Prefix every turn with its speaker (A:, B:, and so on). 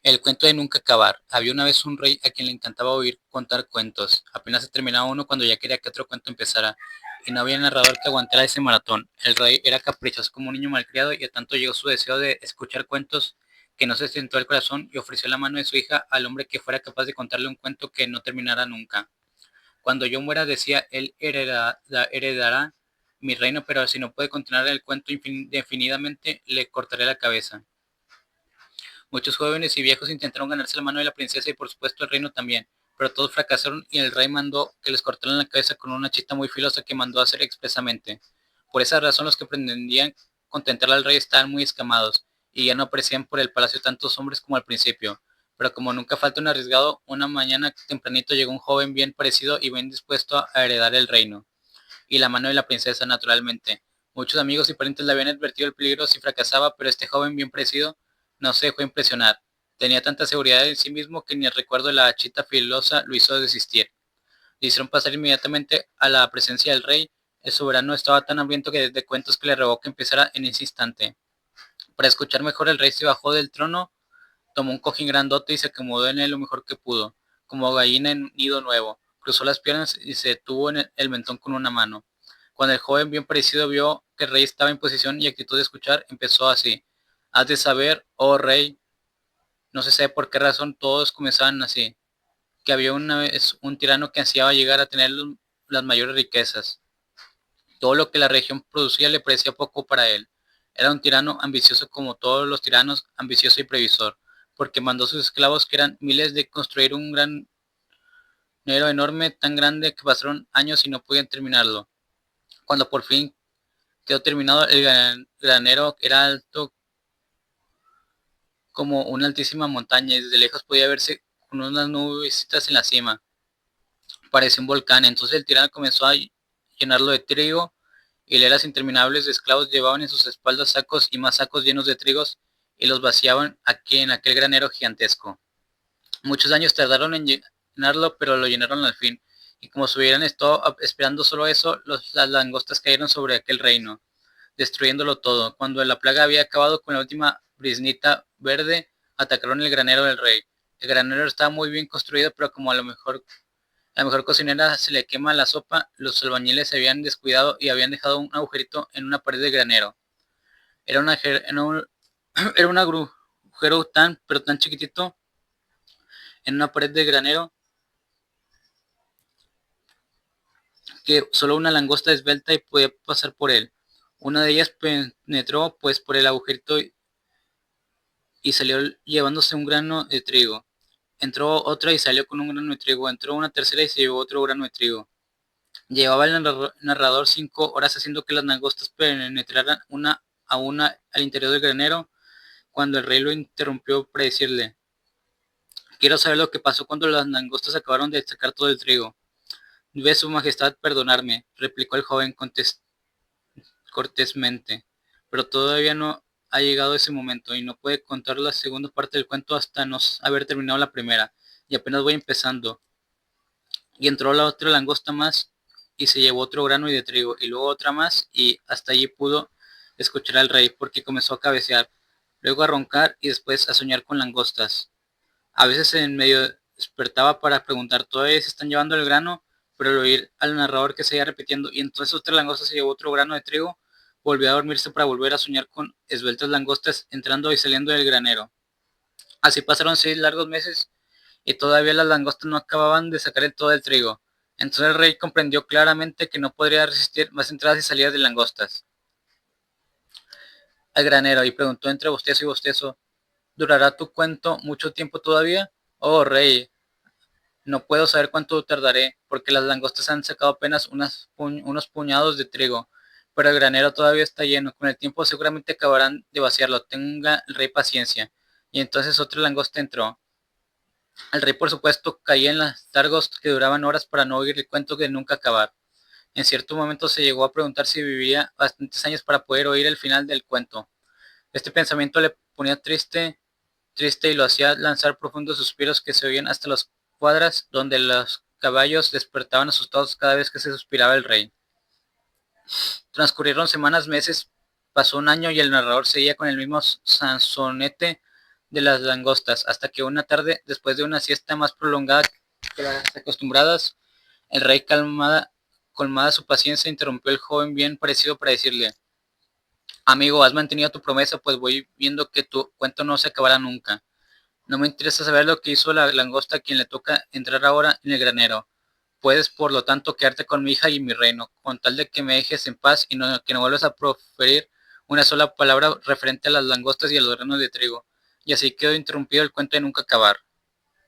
A: El cuento de nunca acabar. Había una vez un rey a quien le encantaba oír contar cuentos. Apenas se terminaba uno cuando ya quería que otro cuento empezara, y no había narrador que aguantara ese maratón. El rey era caprichoso como un niño malcriado, y a tanto llegó su deseo de escuchar cuentos que no se sentó el corazón y ofreció la mano de su hija al hombre que fuera capaz de contarle un cuento que no terminara nunca. Cuando yo muera, decía, él heredará mi reino, pero si no puede continuar el cuento indefinidamente, le cortaré la cabeza. Muchos jóvenes y viejos intentaron ganarse la mano de la princesa y por supuesto el reino también, pero todos fracasaron y el rey mandó que les cortaran la cabeza con una chita muy filosa que mandó hacer expresamente. Por esa razón los que pretendían contentar al rey estaban muy escamados y ya no aparecían por el palacio tantos hombres como al principio. Pero como nunca falta un arriesgado, una mañana tempranito llegó un joven bien parecido y bien dispuesto a heredar el reino y la mano de la princesa, naturalmente. Muchos amigos y parientes le habían advertido el peligro si fracasaba, pero este joven bien parecido no se dejó impresionar. Tenía tanta seguridad en sí mismo que ni el recuerdo de la chita filosa lo hizo desistir. Le hicieron pasar inmediatamente a la presencia del rey. El soberano estaba tan hambriento que desde cuentos que le rogó que empezara en ese instante. Para escuchar mejor, el rey se bajó del trono, tomó un cojín grandote y se acomodó en él lo mejor que pudo, como gallina en nido nuevo. Cruzó las piernas y se detuvo en el mentón con una mano. Cuando el joven bien parecido vio que el rey estaba en posición y actitud de escuchar, empezó así. Has de saber, oh rey, no se sabe por qué razón todos comenzaban así, que había una vez un tirano que ansiaba llegar a tener las mayores riquezas. Todo lo que la región producía le parecía poco para él. Era un tirano ambicioso como todos los tiranos, ambicioso y previsor, porque mandó a sus esclavos, que eran miles, de construir un granero enorme, tan grande que pasaron años y no podían terminarlo. Cuando por fin quedó terminado, el granero era alto como una altísima montaña y desde lejos podía verse con unas nubecitas en la cima. Parecía un volcán. Entonces el tirano comenzó a llenarlo de trigo. Hileras interminables de esclavos llevaban en sus espaldas sacos y más sacos llenos de trigos y los vaciaban aquí en aquel granero gigantesco. Muchos años tardaron en llenarlo, pero lo llenaron al fin. Y como si hubieran estado esperando solo eso, las langostas cayeron sobre aquel reino, destruyéndolo todo. Cuando la plaga había acabado con la última briznita verde, atacaron el granero del rey. El granero estaba muy bien construido, pero como la mejor cocinera se le quema la sopa, los albañiles se habían descuidado y habían dejado un agujerito en una pared del granero. Era, una, era un agujero tan, pero tan chiquitito en una pared del granero que solo una langosta esbelta y podía pasar por él. Una de ellas penetró pues por el agujerito y salió llevándose un grano de trigo. Entró otra y salió con un grano de trigo. Entró una tercera y se llevó otro grano de trigo. Llevaba el narrador 5 horas haciendo que las langostas penetraran una a una al interior del granero, cuando el rey lo interrumpió para decirle: quiero saber lo que pasó cuando las langostas acabaron de sacar todo el trigo. Debe su majestad perdonarme, replicó el joven cortésmente, pero todavía no ha llegado ese momento y no puede contar la segunda parte del cuento hasta no haber terminado la primera, y apenas voy empezando. Y entró la otra langosta más y se llevó otro grano de trigo y luego otra más y hasta allí pudo escuchar al rey porque comenzó a cabecear, luego a roncar y después a soñar con langostas. A veces en medio despertaba para preguntar, ¿todavía se están llevando el grano? Pero al oír al narrador que seguía repitiendo y entonces otra langosta se llevó otro grano de trigo, volvió a dormirse para volver a soñar con esbeltas langostas entrando y saliendo del granero. Así pasaron 6 largos meses y todavía las langostas no acababan de sacar todo el trigo. Entonces el rey comprendió claramente que no podría resistir más entradas y salidas de langostas al granero y preguntó entre bostezo y bostezo: ¿durará tu cuento mucho tiempo todavía? Oh rey, no puedo saber cuánto tardaré, porque las langostas han sacado apenas unos puñados de trigo, pero el granero todavía está lleno. Con el tiempo seguramente acabarán de vaciarlo. Tenga el rey paciencia. Y entonces otra langosta entró. El rey, por supuesto, caía en los largos que duraban horas para no oír el cuento de nunca acabar. En cierto momento se llegó a preguntar si viviría bastantes años para poder oír el final del cuento. Este pensamiento le ponía triste y lo hacía lanzar profundos suspiros que se oían hasta las cuadras donde los caballos despertaban asustados cada vez que se suspiraba el rey. Transcurrieron semanas, meses, pasó un año y el narrador seguía con el mismo sansonete de las langostas, hasta que una tarde, después de una siesta más prolongada que las acostumbradas, el rey colmada su paciencia, interrumpió el joven bien parecido para decirle: amigo, has mantenido tu promesa, pues voy viendo que tu cuento no se acabará nunca. No me interesa saber lo que hizo la langosta a quien le toca entrar ahora en el granero. Puedes, por lo tanto, quedarte con mi hija y mi reino, con tal de que me dejes en paz y que no vuelvas a proferir una sola palabra referente a las langostas y a los granos de trigo. Y así quedó interrumpido el cuento de nunca acabar.